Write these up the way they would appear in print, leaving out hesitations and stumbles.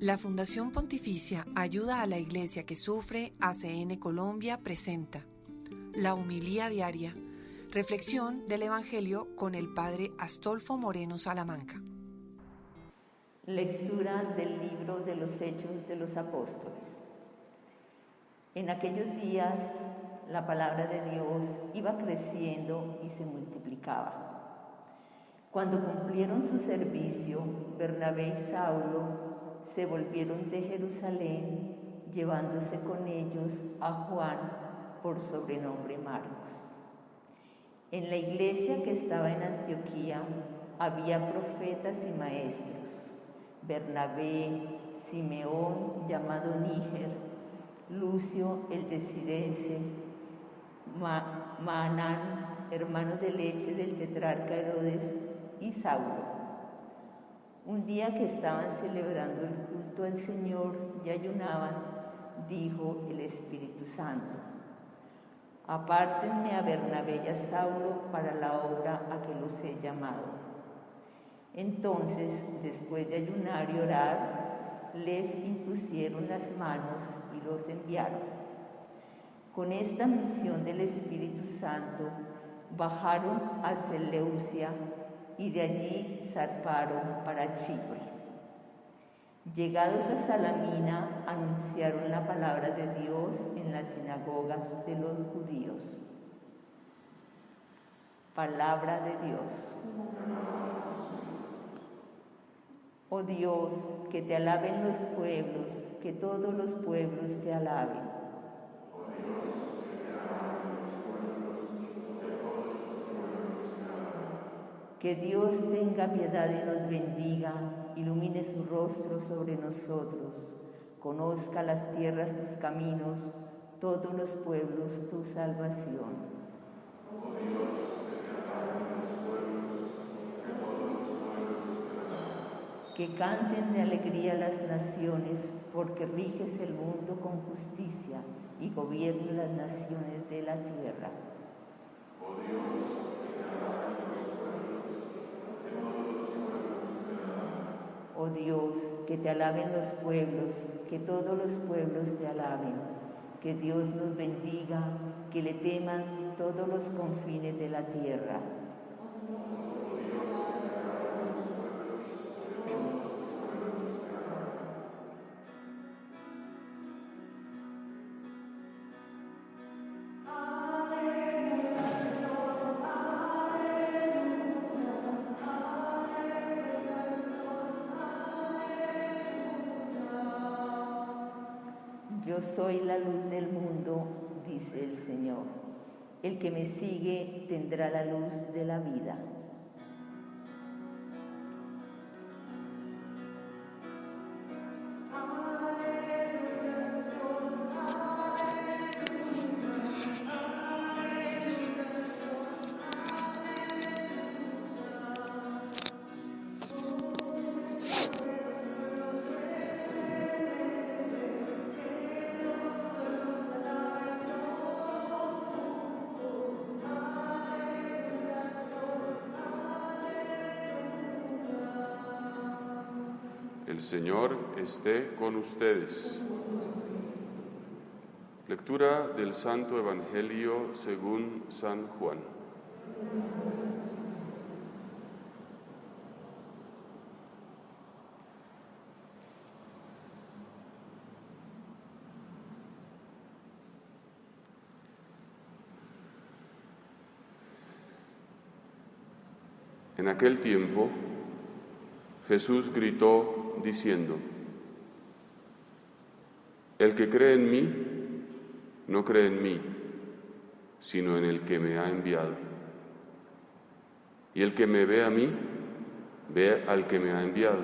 La Fundación Pontificia Ayuda a la Iglesia que Sufre, ACN Colombia, presenta La Homilía Diaria, reflexión del Evangelio con el Padre Astolfo Moreno Salamanca. Lectura del libro de los Hechos de los Apóstoles. En aquellos días la palabra de Dios iba creciendo y se multiplicaba. Cuando cumplieron su servicio, Bernabé y Saulo se volvieron de Jerusalén, llevándose con ellos a Juan, por sobrenombre Marcos. En la iglesia que estaba en Antioquía había profetas y maestros: Bernabé, Simeón, llamado Níger, Lucio el de Cirense, Maanán, hermano de leche del tetrarca Herodes, y Saulo. Un día que estaban celebrando el culto al Señor y ayunaban, dijo el Espíritu Santo: apártenme a Bernabé y a Saulo para la obra a que los he llamado. Entonces, después de ayunar y orar, les impusieron las manos y los enviaron. Con esta misión del Espíritu Santo, bajaron a Seleucia y de allí zarparon para Chipre. Llegados a Salamina, anunciaron la palabra de Dios en las sinagogas de los judíos. Palabra de Dios. Oh Dios, que te alaben los pueblos, que todos los pueblos te alaben. Que Dios tenga piedad y nos bendiga, ilumine su rostro sobre nosotros, conozca las tierras tus caminos, todos los pueblos tu salvación. Que canten de alegría las naciones, porque riges el mundo con justicia y gobiernas las naciones de la tierra. Oh Dios, que te alaben los pueblos, que todos los pueblos te alaben, que Dios nos bendiga, que le teman todos los confines de la tierra. Yo soy la luz del mundo, dice el Señor. El que me sigue tendrá la luz de la vida. El Señor esté con ustedes. Lectura del Santo Evangelio según San Juan. En aquel tiempo, Jesús gritó diciendo: el que cree en mí, no cree en mí, sino en el que me ha enviado. Y el que me ve a mí, ve al que me ha enviado.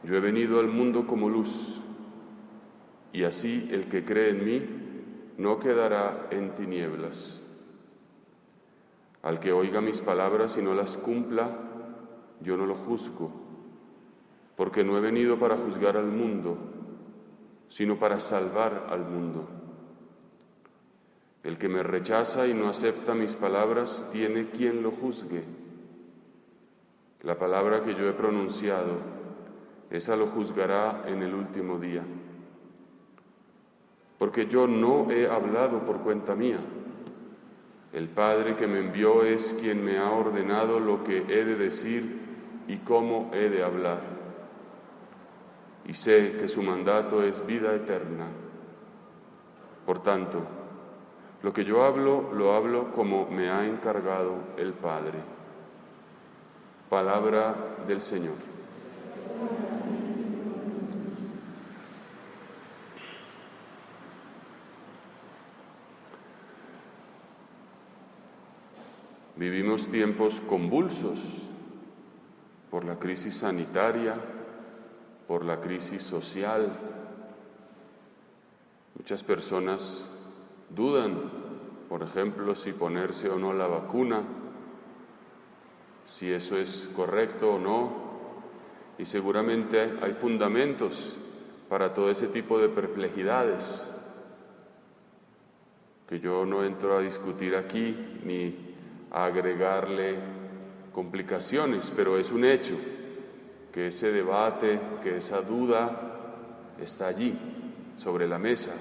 Yo he venido al mundo como luz, y así el que cree en mí no quedará en tinieblas. Al que oiga mis palabras y no las cumpla, yo no lo juzgo, porque no he venido para juzgar al mundo, sino para salvar al mundo. El que me rechaza y no acepta mis palabras tiene quien lo juzgue. La palabra que yo he pronunciado esa lo juzgará en el último día. Porque yo no he hablado por cuenta mía. El Padre que me envió es quien me ha ordenado lo que he de decir y cómo he de hablar. Y sé que su mandato es vida eterna. Por tanto, lo que yo hablo, lo hablo como me ha encargado el Padre. Palabra del Señor. Vivimos tiempos convulsos por la crisis sanitaria, por la crisis social. Muchas personas dudan, por ejemplo, si ponerse o no la vacuna, si eso es correcto o no, y seguramente hay fundamentos para todo ese tipo de perplejidades que yo no entro a discutir aquí ni a agregarle complicaciones, pero es un hecho que ese debate, que esa duda está allí, sobre la mesa.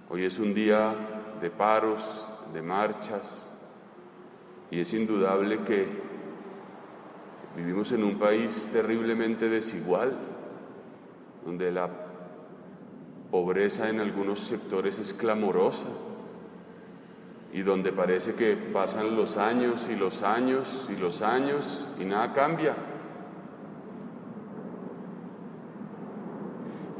Hoy es un día de paros, de marchas, y es indudable que vivimos en un país terriblemente desigual, donde la pobreza en algunos sectores es clamorosa, y donde parece que pasan los años y los años y los años y nada cambia.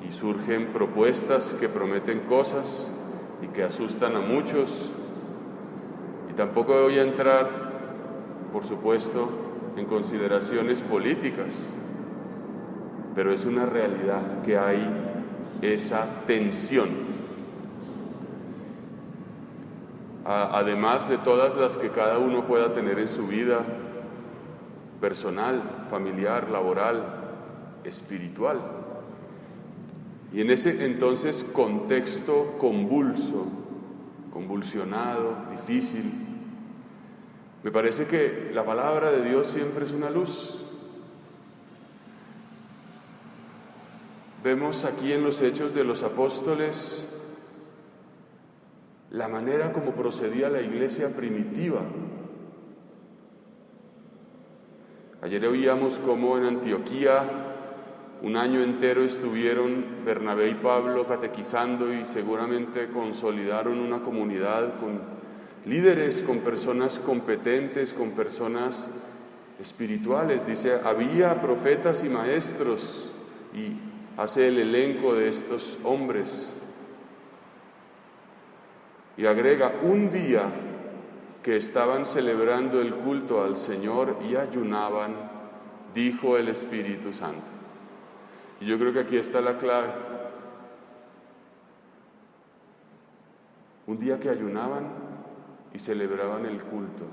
Y surgen propuestas que prometen cosas y que asustan a muchos. Y tampoco voy a entrar, por supuesto, en consideraciones políticas, pero es una realidad que hay esa tensión. Además de todas las que cada uno pueda tener en su vida personal, familiar, laboral, espiritual. Y en ese entonces contexto convulso, convulsionado, difícil, me parece que la palabra de Dios siempre es una luz. Vemos aquí en los Hechos de los Apóstoles la manera como procedía la iglesia primitiva. Ayer oíamos cómo en Antioquía un año entero estuvieron Bernabé y Pablo catequizando y seguramente consolidaron una comunidad con líderes, con personas competentes, con personas espirituales. Dice, había profetas y maestros, y hace el elenco de estos hombres. Y agrega, un día que estaban celebrando el culto al Señor y ayunaban, dijo el Espíritu Santo. Y yo creo que aquí está la clave. Un día que ayunaban y celebraban el culto.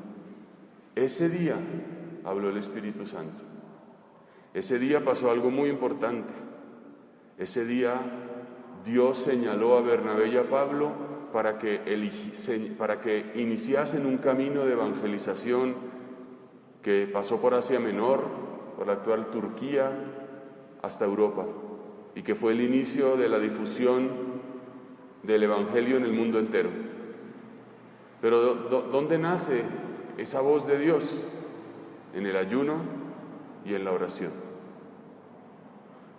Ese día habló el Espíritu Santo. Ese día pasó algo muy importante. Ese día Dios señaló a Bernabé y a Pablo para que iniciasen un camino de evangelización que pasó por Asia Menor, por la actual Turquía, hasta Europa, y que fue el inicio de la difusión del Evangelio en el mundo entero. Pero ¿dónde nace esa voz de Dios? En el ayuno y en la oración.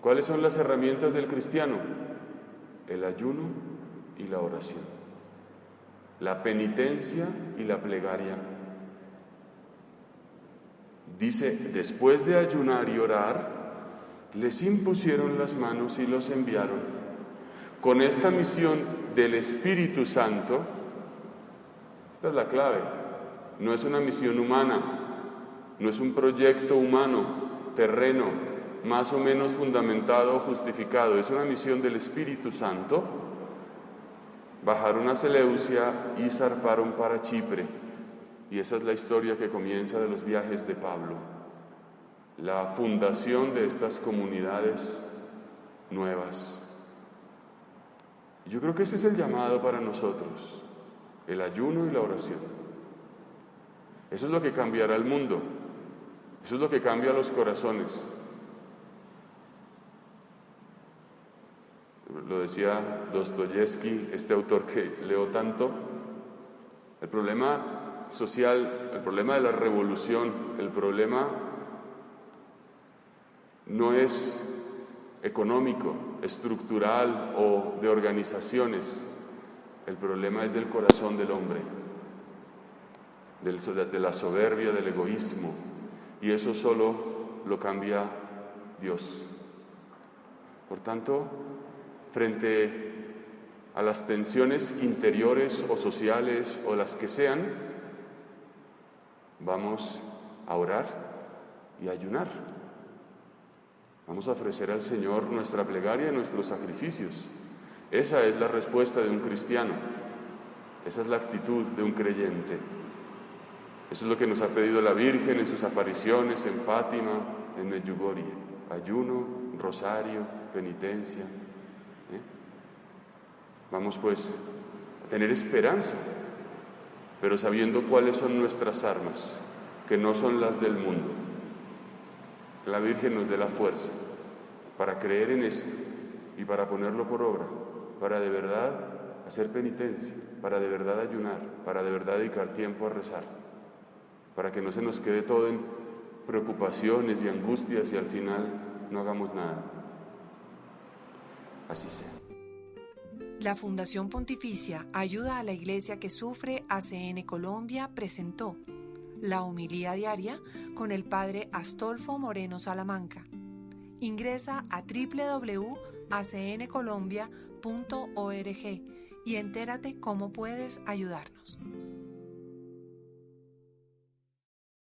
¿Cuáles son las herramientas del cristiano? El ayuno y la oración, la penitencia y la plegaria. Dice, después de ayunar y orar, les impusieron las manos y los enviaron. Con esta misión del Espíritu Santo, esta es la clave, no es una misión humana, no es un proyecto humano, terreno, más o menos fundamentado o justificado, es una misión del Espíritu Santo. Bajaron a Seleucia y zarparon para Chipre, y esa es la historia que comienza de los viajes de Pablo, la fundación de estas comunidades nuevas. Yo creo que ese es el llamado para nosotros, el ayuno y la oración. Eso es lo que cambiará el mundo, eso es lo que cambia los corazones. Lo decía Dostoyevsky, este autor que leo tanto. El problema social, el problema de la revolución, el problema no es económico, estructural o de organizaciones. El problema es del corazón del hombre, desde la soberbia, del egoísmo, y eso solo lo cambia Dios. Por tanto, frente a las tensiones interiores o sociales o las que sean, vamos a orar y a ayunar. Vamos a ofrecer al Señor nuestra plegaria y nuestros sacrificios. Esa es la respuesta de un cristiano. Esa es la actitud de un creyente. Eso es lo que nos ha pedido la Virgen en sus apariciones en Fátima, en Medjugorje. Ayuno, rosario, penitencia. Vamos pues a tener esperanza, pero sabiendo cuáles son nuestras armas, que no son las del mundo. Que la Virgen nos dé la fuerza para creer en esto y para ponerlo por obra, para de verdad hacer penitencia, para de verdad ayunar, para de verdad dedicar tiempo a rezar, para que no se nos quede todo en preocupaciones y angustias y al final no hagamos nada. Así sea. La Fundación Pontificia Ayuda a la Iglesia que Sufre ACN Colombia presentó la homilía diaria con el Padre Astolfo Moreno Salamanca. Ingresa a www.acncolombia.org y entérate cómo puedes ayudarnos.